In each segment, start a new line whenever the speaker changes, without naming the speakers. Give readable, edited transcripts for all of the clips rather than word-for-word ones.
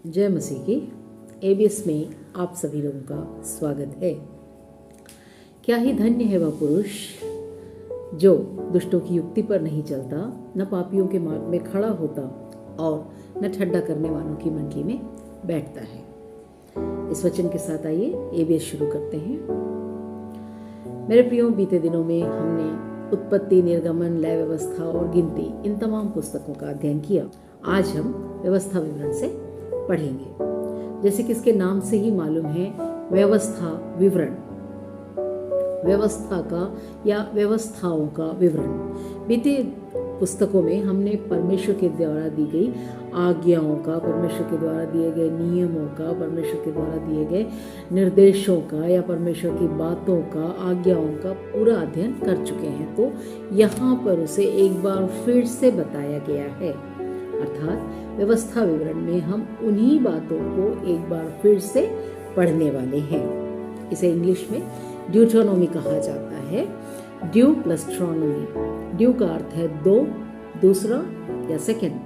जय मसीह की। एबीएस में आप सभी लोगों का स्वागत है। क्या ही धन्य है वह पुरुष जो दुष्टों की युक्ति पर नहीं चलता, न पापियों के मार्ग में खड़ा होता और न ठट्ठा करने वालों की मंडली में बैठता है। इस वचन के साथ आइए एबीएस शुरू करते हैं। मेरे प्रियो, बीते दिनों में हमने उत्पत्ति, निर्गमन, लय व्यवस्था और गिनती, इन तमाम पुस्तकों का अध्ययन किया। आज हम व्यवस्था विवरण से पढ़ेंगे। जैसे कि इसके नाम से ही मालूम है, व्यवस्था विवरण, व्यवस्था का या व्यवस्थाओं का विवरण। बीते पुस्तकों में हमने परमेश्वर के द्वारा दी गई आज्ञाओं का, परमेश्वर के द्वारा दिए गए नियमों का, परमेश्वर के द्वारा दिए गए निर्देशों का या परमेश्वर की बातों का, आज्ञाओं का पूरा अध्ययन कर चुके हैं। तो यहाँ पर उसे एक बार फिर से बताया गया है। अर्थात व्यवस्था विवरण में हम उन्हीं बातों को एक बार फिर से पढ़ने वाले हैं। इसे इंग्लिश में ड्यूटरोनोमी कहा जाता है। Due plus ट्रोनोमी। ड्यू का अर्थ है दो, दूसरा या सेकंड,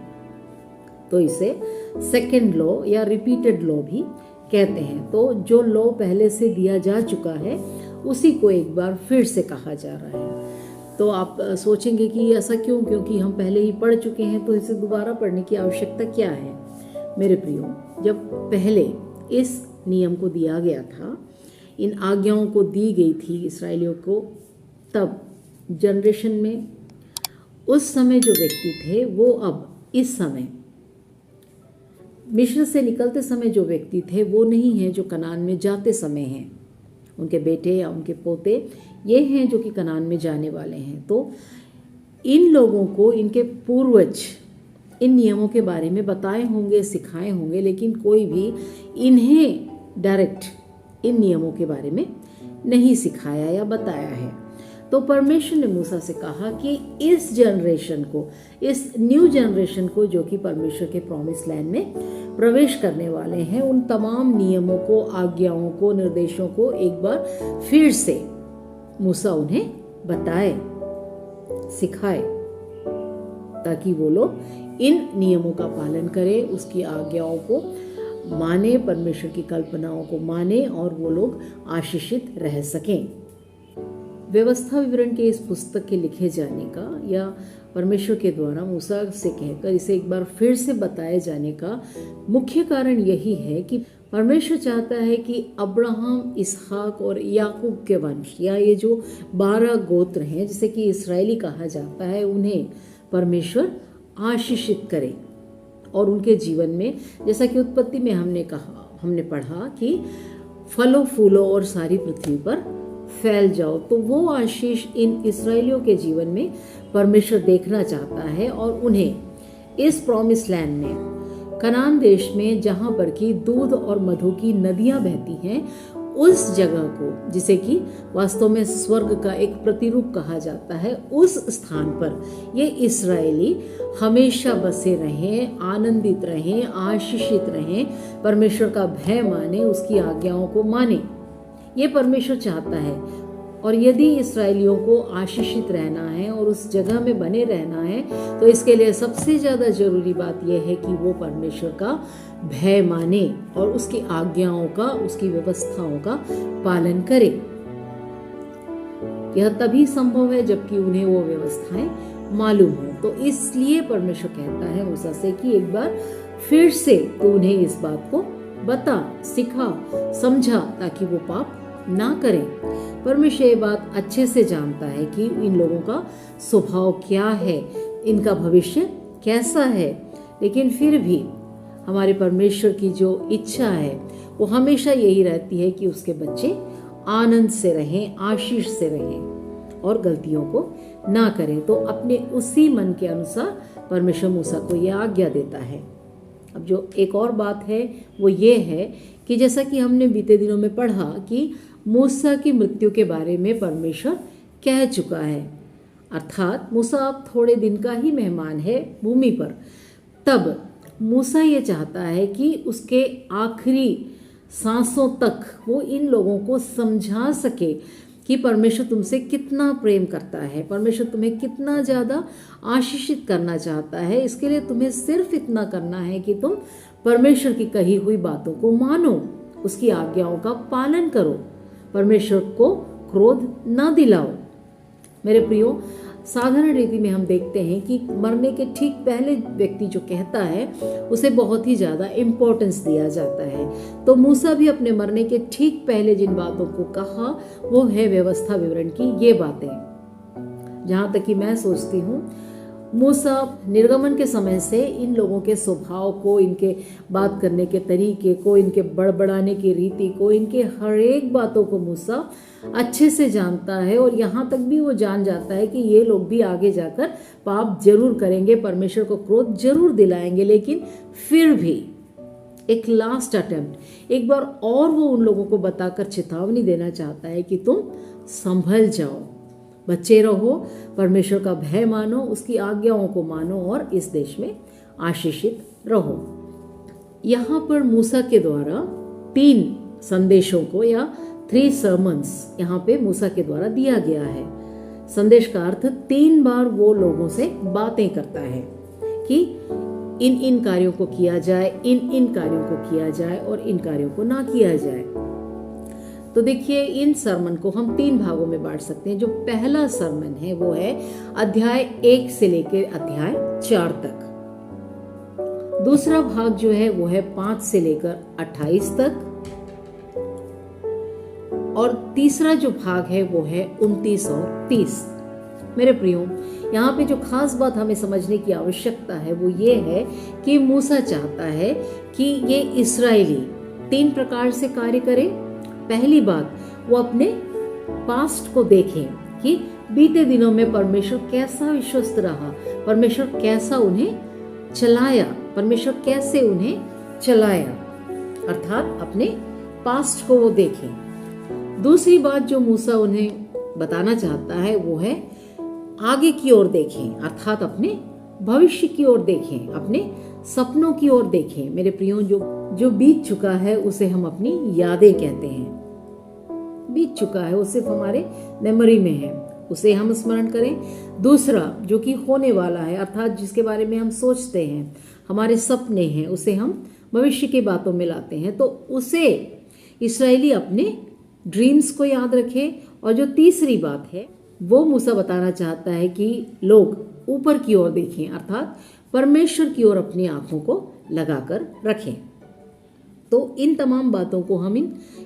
तो इसे सेकंड लॉ या रिपीटेड लॉ भी कहते हैं। तो जो लॉ पहले से दिया जा चुका है उसी को एक बार फिर से कहा जा रहा है। तो आप सोचेंगे कि ऐसा क्यों, क्योंकि हम पहले ही पढ़ चुके हैं तो इसे दोबारा पढ़ने की आवश्यकता क्या है। मेरे प्रियो, जब पहले इस नियम को दिया गया था, इन आज्ञाओं को दी गई थी इस्राएलियों को, तब जनरेशन में उस समय जो व्यक्ति थे वो अब इस समय मिस्र से निकलते समय जो व्यक्ति थे वो नहीं है जो कनान में जाते समय हैं। उनके बेटे या उनके पोते ये हैं जो कि कनान में जाने वाले हैं। तो इन लोगों को इनके पूर्वज इन नियमों के बारे में बताए होंगे, सिखाए होंगे, लेकिन कोई भी इन्हें डायरेक्ट इन नियमों के बारे में नहीं सिखाया या बताया है। तो परमेश्वर ने मूसा से कहा कि इस जनरेशन को, इस न्यू जनरेशन को जो कि परमेश्वर के प्रॉमिस लैंड में प्रवेश करने वाले हैं, उन तमाम नियमों को, आज्ञाओं को, निर्देशों को एक बार फिर से मूसा उन्हें बताए, सिखाए, ताकि वो लोग इन नियमों का पालन करें, उसकी आज्ञाओं को माने, परमेश्वर की कल्पनाओं को माने और वो लोग आशीषित रह सकें। व्यवस्था विवरण के इस पुस्तक के लिखे जाने का या परमेश्वर के द्वारा मूसा से कहकर इसे एक बार फिर से बताए जाने का मुख्य कारण यही है कि परमेश्वर चाहता है कि अब्राहम, इसहाक और याकूब के वंश या ये जो 12 गोत्र हैं जिसे कि इस्राएली कहा जाता है, उन्हें परमेश्वर आशीषित करे और उनके जीवन में, जैसा कि उत्पत्ति में हमने पढ़ा कि फलों फूलों और सारी पृथ्वी पर फैल जाओ। तो वो आशीष इन इस्राएलियों के जीवन में परमेश्वर देखना चाहता है और उन्हें इस प्रॉमिस लैंड में, कनान देश में, जहां पर की दूध और मधु की नदियां बहती हैं, उस जगह को, जिसे कि वास्तव में स्वर्ग का एक प्रतिरूप कहा जाता है, उस स्थान पर ये इस्राएली हमेशा बसे रहें, आनंदित रहें, आशीषित रहें, परमेश्वर का भय माने, उसकी आज्ञाओं को माने। ये परमेश्वर चाहता है। और यदि इस्राएलियों को आशीषित रहना है और उस जगह में बने रहना है, तो इसके लिए सबसे ज़्यादा जरूरी बात यह है कि वो परमेश्वर का भय माने और उसकी आज्ञाओं का, उसकी व्यवस्थाओं का पालन करे। यह तभी संभव है जबकि उन्हें वो व्यवस्थाएं मालूम हो। तो इसलिए परमेश्वर कहता है मूसा से कि एक बार फिर से तो उन्हें इस बात को बता, सिखा, समझा, ताकि वो पाप ना करें। परमेश्वर ये बात अच्छे से जानता है कि इन लोगों का स्वभाव क्या है, इनका भविष्य कैसा है, लेकिन फिर भी हमारे परमेश्वर की जो इच्छा है वो हमेशा यही रहती है कि उसके बच्चे आनंद से रहें, आशीष से रहें और गलतियों को ना करें। तो अपने उसी मन के अनुसार परमेश्वर मूसा को यह आज्ञा देता है। अब जो एक और बात है वो ये है कि जैसा कि हमने बीते दिनों में पढ़ा कि मूसा की मृत्यु के बारे में परमेश्वर कह चुका है। अर्थात मूसा अब थोड़े दिन का ही मेहमान है भूमि पर। तब मूसा ये चाहता है कि उसके आखिरी सांसों तक वो इन लोगों को समझा सके कि परमेश्वर तुमसे कितना प्रेम करता है, परमेश्वर तुम्हें कितना ज़्यादा आशीषित करना चाहता है। इसके लिए तुम्हें सिर्फ इतना करना है कि तुम परमेश्वर की कही हुई बातों को मानो, उसकी आज्ञाओं का पालन करो, परमेश्वर को क्रोध न दिलाओ। मेरे प्रियो, साधारण रीति में हम देखते हैं कि मरने के ठीक पहले व्यक्ति जो कहता है उसे बहुत ही ज़्यादा इम्पोर्टेंस दिया जाता है। तो मूसा भी अपने मरने के ठीक पहले जिन बातों को कहा वो है व्यवस्था विवरण की ये बातें। जहाँ तक कि मैं सोचती हूँ मूसा निर्गमन के समय से इन लोगों के स्वभाव को, इनके बात करने के तरीके को, इनके बड़बड़ाने की रीति को, इनके हर एक बातों को मूसा अच्छे से जानता है। और यहाँ तक भी वो जान जाता है कि ये लोग भी आगे जाकर पाप जरूर करेंगे, परमेश्वर को क्रोध जरूर दिलाएंगे, लेकिन फिर भी एक लास्ट अटेम्प्ट, एक बार और वो उन लोगों को बताकर चेतावनी देना चाहता है कि तुम संभल जाओ, बच्चे रहो, परमेश्वर का भय मानो, उसकी आज्ञाओं को मानो और इस देश में आशीषित रहो। यहाँ पर मूसा के द्वारा 3 संदेशों को या 3 सर्मन्स यहाँ पे मूसा के द्वारा दिया गया है। संदेश का अर्थ 3 बार वो लोगों से बातें करता है कि इन इन कार्यों को किया जाए, इन इन कार्यों को किया जाए और इन कार्यों को ना किया जाए। तो देखिए, इन सरमन को हम 3 भागों में बांट सकते हैं। जो पहला सरमन है वो है अध्याय 1 से लेकर अध्याय 4 तक। दूसरा भाग जो है वो है 5 से लेकर 28 तक। और तीसरा जो भाग है वो है 29 और 30। मेरे प्रियो, यहाँ पे जो खास बात हमें समझने की आवश्यकता है वो ये है कि मूसा चाहता है कि ये इस्राएली 3 प्रकार से कार्य करें। पहली बात, वो अपने पास्ट को देखें कि बीते दिनों में परमेश्वर कैसा विश्वस्त रहा, परमेश्वर कैसा उन्हें चलाया, परमेश्वर कैसे उन्हें चलाया, अर्थात अपने पास्ट को वो देखें। दूसरी बात जो मूसा उन्हें बताना चाहता है वो है आगे की ओर देखें, अर्थात अपने भविष्य की ओर देखें, अपने सपनों की ओर देखें। मेरे प्रियो, जो बीत चुका है उसे हम अपनी यादें कहते हैं। बीत चुका है वो सिर्फ हमारे मेमोरी में है, उसे हम स्मरण करें। दूसरा, जो कि होने वाला है, अर्थात जिसके बारे में हम सोचते हैं, हमारे सपने हैं, उसे हम भविष्य की बातों में लाते हैं। तो उसे इस्राएली अपने ड्रीम्स को याद रखें। और जो तीसरी बात है वो मूसा बताना चाहता है कि लोग ऊपर की ओर देखें, अर्थात परमेश्वर की ओर अपनी आंखों को लगाकर रखें। तो इन तमाम बातों को हम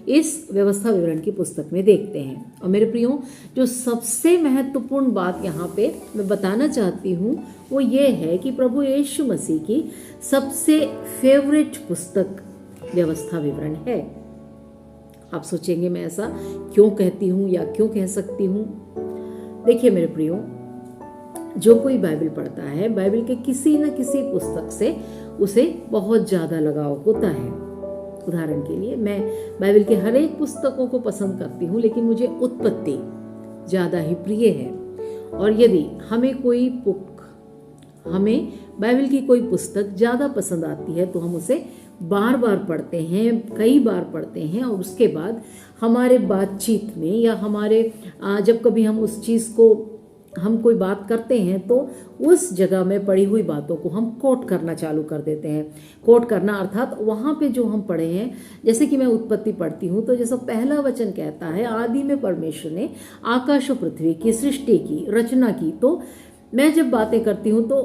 इस व्यवस्था विवरण की पुस्तक में देखते हैं। और मेरे प्रियो, जो सबसे महत्वपूर्ण बात यहाँ पे मैं बताना चाहती हूँ वो ये है कि प्रभु यीशु मसीह की सबसे फेवरेट पुस्तक व्यवस्था विवरण है। आप सोचेंगे मैं ऐसा क्यों कहती हूँ या क्यों कह सकती हूँ। देखिए मेरे प्रियो, जो कोई बाइबल पढ़ता है, बाइबल के किसी न किसी पुस्तक से उसे बहुत ज़्यादा लगाव होता है। उदाहरण के लिए, मैं बाइबल के हर एक पुस्तकों को पसंद करती हूँ, लेकिन मुझे उत्पत्ति ज़्यादा ही प्रिय है। और यदि हमें बाइबल की कोई पुस्तक ज़्यादा पसंद आती है तो हम उसे बार बार पढ़ते हैं, कई बार पढ़ते हैं। और उसके बाद हमारे बातचीत में या हमारे जब कभी हम उस चीज़ को हम कोई बात करते हैं तो उस जगह में पढ़ी हुई बातों को हम कोट करना चालू कर देते हैं। कोट करना अर्थात वहाँ पे जो हम पढ़े हैं, जैसे कि मैं उत्पत्ति पढ़ती हूँ तो जैसा पहला वचन कहता है, आदि में परमेश्वर ने आकाश और पृथ्वी की सृष्टि की, रचना की। तो मैं जब बातें करती हूँ तो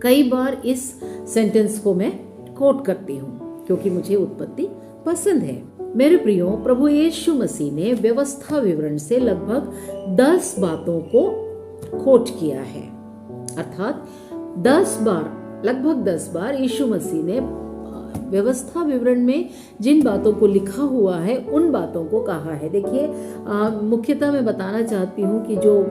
कई बार इस सेंटेंस को मैं कोट करती हूँ क्योंकि मुझे उत्पत्ति पसंद है। मेरे प्रियो, प्रभु यीशु मसीह ने व्यवस्था विवरण से लगभग 10 बातों को कोट किया है, अर्थात 10 बार, लगभग 10 बार यीशु मसीह ने व्यवस्था विवरण में जिन बातों को लिखा हुआ है उन बातों को कहा है। देखिए, मुख्यतः मैं बताना चाहती हूँ कि जो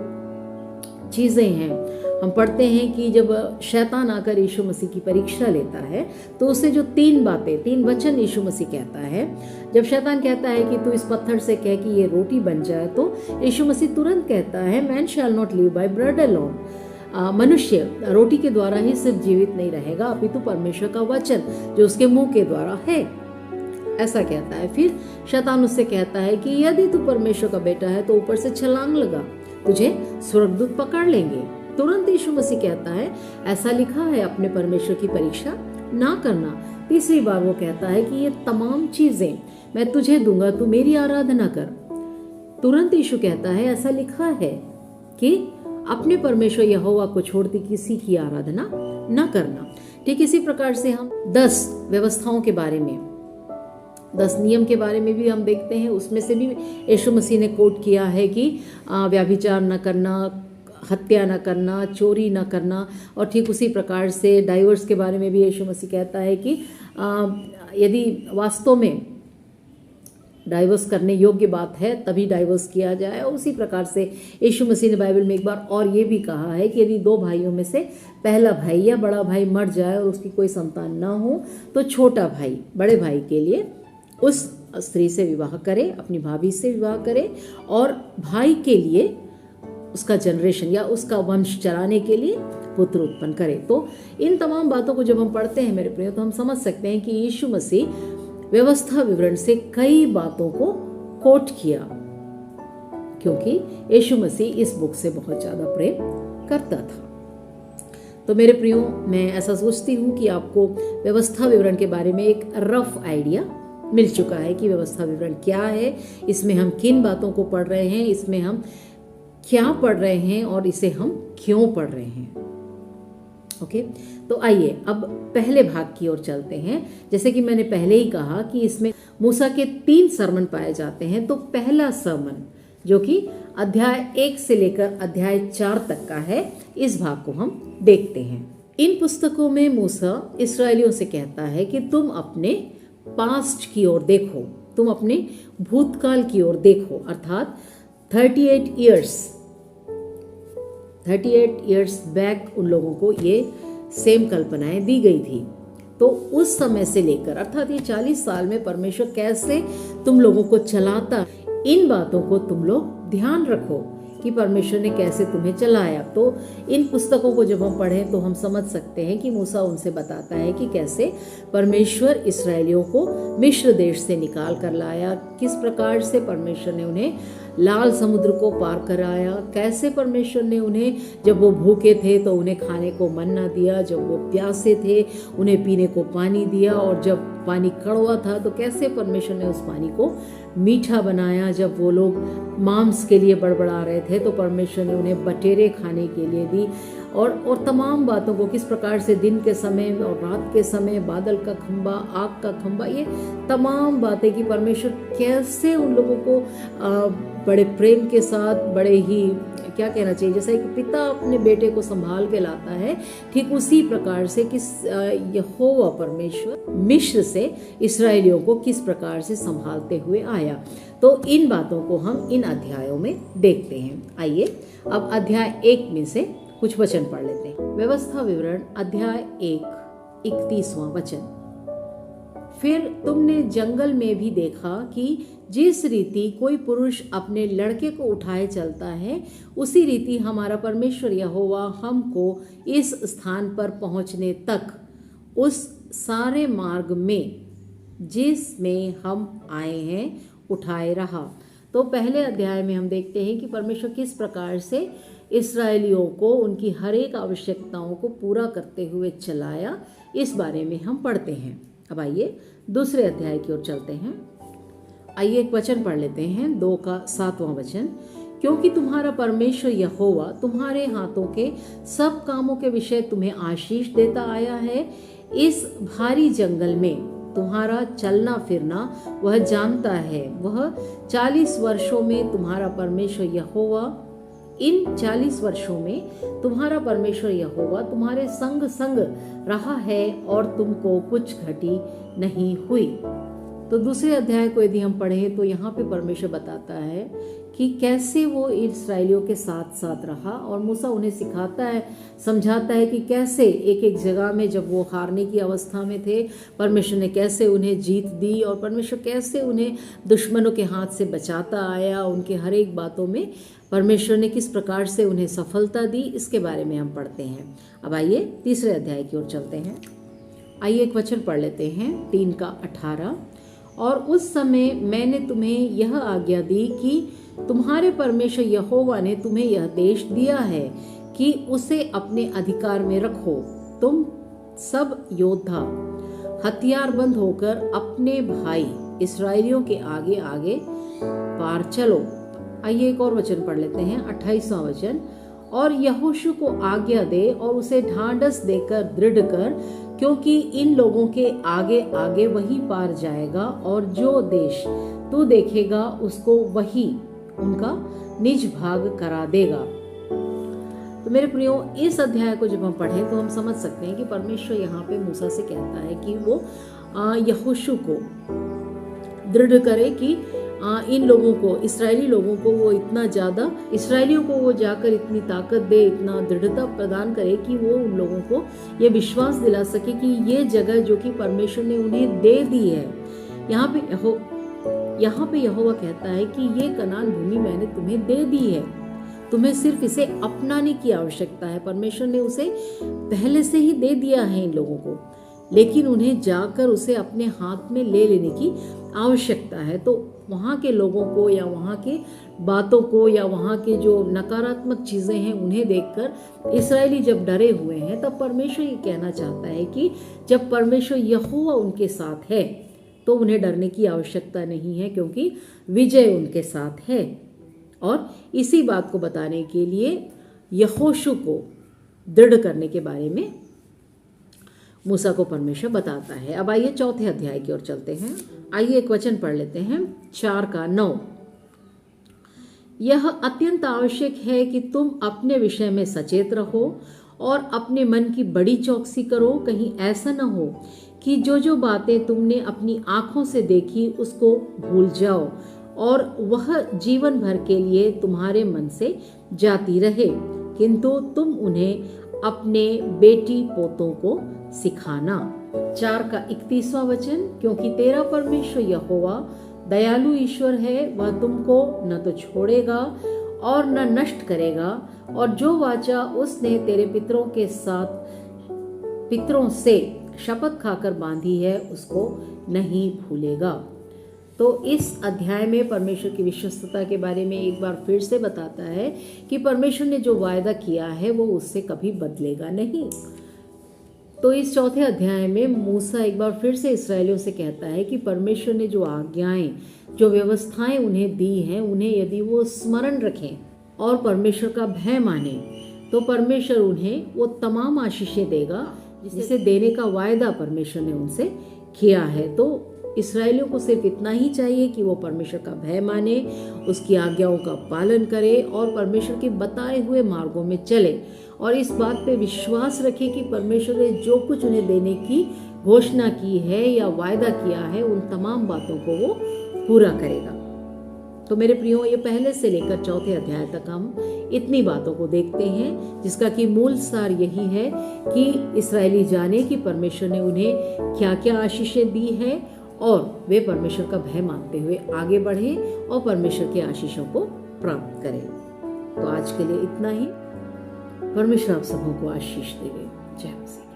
चीज़ें हैं, हम पढ़ते हैं कि जब शैतान आकर यीशु मसीह की परीक्षा लेता है तो उसे जो 3 वचन यीशु मसीह कहता है, जब शैतान कहता है कि तू इस पत्थर से कह कि ये रोटी बन जाए, तो यीशु मसीह तुरंत कहता है, man shall not live by bread alone, मनुष्य रोटी के द्वारा ही सिर्फ जीवित नहीं रहेगा अपितु परमेश्वर का वचन जो उसके मुंह के द्वारा है, ऐसा कहता है। फिर शैतान उससे कहता है कि यदि तू परमेश्वर का बेटा है तो ऊपर से छलांग लगा, तुझे स्वर्गदूत पकड़ लेंगे। तुरंत यीशु मसीह कहता है, ऐसा लिखा है, अपने परमेश्वर की परीक्षा ना करना। तीसरी बार वो कहता है कि ये तमाम चीजें मैं तुझे दूंगा, तू मेरी आराधना कर। तुरंत यीशु कहता है ऐसा लिखा है कि अपने परमेश्वर यहोवा को छोड़कर किसी की आराधना न करना। ठीक इसी प्रकार से हम 10 व्यवस्थाओं के बारे में, 10 नियम के बारे में भी हम देखते हैं। उसमें से भी यीशु मसीह ने कोट किया है कि व्यभिचार न करना, हत्या न करना, चोरी न करना। और ठीक उसी प्रकार से डाइवोर्स के बारे में भी यीशु मसीह कहता है कि यदि वास्तव में डाइवोर्स करने योग्य बात है तभी डाइवोर्स किया जाए। और उसी प्रकार से यीशु मसीह ने बाइबल में एक बार और ये भी कहा है कि यदि 2 भाइयों में से पहला भाई या बड़ा भाई मर जाए और उसकी कोई संतान ना हो तो छोटा भाई बड़े भाई के लिए उस स्त्री से विवाह करे, अपनी भाभी से विवाह करे और भाई के लिए उसका जनरेशन या उसका वंश चलाने के लिए पुत्र उत्पन्न करे। तो इन तमाम बातों को जब हम पढ़ते हैं मेरे प्रिय, तो हम समझ सकते हैं कि यीशु मसीह व्यवस्था विवरण से कई बातों को कोट किया, क्योंकि यीशु मसीह इस बुक से बहुत ज्यादा प्रेम करता था। तो मेरे प्रियो, मैं ऐसा सोचती हूँ कि आपको व्यवस्था विवरण के बारे में एक रफ आइडिया मिल चुका है कि व्यवस्था विवरण क्या है, इसमें हम किन बातों को पढ़ रहे हैं, इसमें हम क्या पढ़ रहे हैं और इसे हम क्यों पढ़ रहे हैं। ओके, तो आइए अब पहले भाग की ओर चलते हैं। जैसे कि मैंने पहले ही कहा कि इसमें मूसा के 3 सरमन पाए जाते हैं। तो पहला सरमन जो कि अध्याय 1 से लेकर अध्याय 4 तक का है, इस भाग को हम देखते हैं। इन पुस्तकों में मूसा इसराइलियों से कहता है कि तुम अपने पास्ट की ओर देखो, तुम अपने भूतकाल की ओर देखो, अर्थात 38 इयर्स बैक उन लोगों को ये सेम कल्पनाएं दी गई थी। तो उस समय से लेकर अर्थात ये 40 साल में परमेश्वर कैसे तुम लोगों को चलाता, इन बातों को तुम लोग ध्यान रखो कि परमेश्वर ने कैसे तुम्हें चलाया। तो इन पुस्तकों को जब हम पढ़ें तो हम समझ सकते हैं कि मूसा उनसे बताता है कि कैसे परमेश्वर इसराइलियों को मिस्र देश से निकाल कर लाया, किस प्रकार से परमेश्वर ने उन्हें लाल समुद्र को पार कराया, कैसे परमेश्वर ने उन्हें जब वो भूखे थे तो उन्हें खाने को मन्ना दिया, जब वो प्यासे थे उन्हें पीने को पानी दिया, और जब पानी कड़वा था तो कैसे परमेश्वर ने उस पानी को मीठा बनाया। जब वो लोग मांस के लिए बड़बड़ा रहे थे तो परमेश्वर ने उन्हें बटेरे खाने के लिए दी, और तमाम बातों को किस प्रकार से दिन के समय और रात के समय बादल का खंबा, आग का खंबा, ये तमाम बातें कि परमेश्वर कैसे उन लोगों को बड़े प्रेम के साथ, बड़े ही क्या कहना चाहिए, जैसा एक पिता अपने बेटे को संभाल के लाता है, ठीक उसी प्रकार से किस यहोवा परमेश्वर मिस्र से इसराइलियों को किस प्रकार से संभालते हुए आया। तो इन बातों को हम इन अध्यायों में देखते हैं। आइए अब अध्याय 1 में से कुछ वचन पढ़ लेते हैं। व्यवस्था विवरण अध्याय 1 31वां वचन। फिर तुमने जंगल में भी देखा कि जिस रीति कोई पुरुष अपने लड़के को उठाए चलता है, उसी रीति हमारा परमेश्वर यहोवा हमको इस स्थान पर पहुंचने तक उस सारे मार्ग में जिसमें हम आए हैं उठाए रहा। तो पहले अध्याय में हम देखते हैं कि परमेश्वर किस प्रकार से इसराइलियों को उनकी हर एक आवश्यकताओं को पूरा करते हुए चलाया, इस बारे में हम पढ़ते हैं। अब आइए दूसरे अध्याय की ओर चलते हैं। आइए एक वचन पढ़ लेते हैं, 2 का 7वां वचन। क्योंकि तुम्हारा परमेश्वर यहोवा तुम्हारे हाथों के सब कामों के विषय तुम्हें आशीष देता आया है। इस भारी जंगल में तुम्हारा चलना फिरना वह जानता है। वह 40 वर्षों में तुम्हारा परमेश्वर यहोवा, इन 40 वर्षों में तुम्हारा परमेश्वर यहोवा तुम्हारे संग संग रहा है और तुमको कुछ घटी नहीं हुई। तो दूसरे अध्याय को यदि हम पढ़ें तो यहाँ पे परमेश्वर बताता है कि कैसे वो इस्राएलियों के साथ साथ रहा, और मूसा उन्हें सिखाता है, समझाता है कि कैसे एक एक जगह में जब वो हारने की अवस्था में थे, परमेश्वर ने कैसे उन्हें जीत दी, और परमेश्वर कैसे उन्हें दुश्मनों के हाथ से बचाता आया। उनके हर एक बातों में परमेश्वर ने किस प्रकार से उन्हें सफलता दी, इसके बारे में हम पढ़ते हैं। अब आइए तीसरे अध्याय की ओर चलते हैं। आइए एक वचन पढ़ लेते हैं, 3 का 18। और उस समय मैंने तुम्हें यह आज्ञा दी कि तुम्हारे परमेश्वर यहोवा ने तुम्हें यह देश दिया है कि उसे अपने अधिकार में रखो। तुम सब योद्धा हथियारबंद होकर अपने भाई इसराइलियों के आगे आगे पार चलो। आइए एक और वचन पढ़ लेते हैं, 28वां वचन। और यहोशू को आज्ञा दे और उसे ढांढस देकर दृढ़ कर, क्योंकि इन लोगों के आगे आगे वही पार जाएगा, और जो देश तू देखेगा उसको वही उनका निज भाग करा देगा। तो मेरे प्रियो, इस अध्याय को जब हम पढ़ें तो हम समझ सकते हैं कि परमेश्वर यहाँ पे मूसा से कहता है कि वो यहोशू को दृढ़ करे कि इन लोगों को, इसराइली लोगों को वो इतना ज्यादा, इसराइलियों को वो जाकर इतनी ताकत दे, इतना दृढ़ता प्रदान करे कि वो उन लोगों को ये विश्वास दिला सके कि ये जगह जो कि परमेश्वर ने उन्हें दे दी है, यहाँ पे यहोवा कहता है कि ये कनान भूमि मैंने तुम्हें दे दी है, तुम्हें सिर्फ इसे अपनाने की आवश्यकता है। परमेश्वर ने उसे पहले से ही दे दिया है इन लोगों को, लेकिन उन्हें जाकर उसे अपने हाथ में ले लेने की आवश्यकता है। तो वहाँ के लोगों को या वहाँ के बातों को या वहाँ के जो नकारात्मक चीजें हैं उन्हें देखकर इस्राएली जब डरे हुए हैं, तब परमेश्वर ये कहना चाहता है कि जब परमेश्वर यहोवा उनके साथ है तो उन्हें डरने की आवश्यकता नहीं है, क्योंकि विजय उनके साथ है। और इसी बात को बताने के लिए यहोशू को दृढ़ करने के बारे में मूसा को परमेश्वर बताता है। अब आइए चौथे अध्याय की ओर चलते हैं। आइए एक वचन पढ़ लेते हैं, 4:9। यह अत्यंत आवश्यक है कि तुम अपने विषय में सचेत रहो और अपने मन की बड़ी चौकसी करो, कहीं ऐसा न हो कि जो बातें तुमने अपनी आंखों से देखी उसको भूल जाओ और वह जीवन भर के लिए तुम्हारे मन से जाती रहे, किंतु तुम उन्हें अपने बेटी पोतों को सिखाना। 4:31वां वचन। क्योंकि तेरा परमेश्वर यहोवा दयालु ईश्वर है, वह तुमको न तो छोड़ेगा और न नष्ट करेगा, और जो वाचा उसने तेरे पितरों से शपथ खाकर बांधी है उसको नहीं भूलेगा। तो इस अध्याय में परमेश्वर की विश्वस्तता के बारे में एक बार फिर से बताता है कि परमेश्वर ने जो वायदा किया है वो उससे कभी बदलेगा नहीं। तो इस चौथे अध्याय में मूसा एक बार फिर से इस्राएलियों से कहता है कि परमेश्वर ने जो आज्ञाएं, जो व्यवस्थाएं उन्हें दी हैं, उन्हें यदि वो स्मरण रखें और परमेश्वर का भय माने, तो परमेश्वर उन्हें वो तमाम आशीषें देगा जिसे देने का वायदा परमेश्वर ने उनसे किया है। तो इस्राएलियों को सिर्फ इतना ही चाहिए कि वो परमेश्वर का भय माने, उसकी आज्ञाओं का पालन करे और परमेश्वर के बताए हुए मार्गों में चले, और इस बात पे विश्वास रखे कि परमेश्वर ने जो कुछ उन्हें देने की घोषणा की है या वायदा किया है, उन तमाम बातों को वो पूरा करेगा। तो मेरे प्रियो, ये पहले से लेकर चौथे अध्याय तक हम इतनी बातों को देखते हैं, जिसका कि मूल सार यही है कि इस्राएली जाने कि परमेश्वर ने उन्हें क्या क्या आशीषें दी है और वे परमेश्वर का भय मानते हुए आगे बढ़े और परमेश्वर के आशीषों को प्राप्त करें। तो आज के लिए इतना ही। परमेश्वर आप सबों को आशीष देवे। जय मसीह।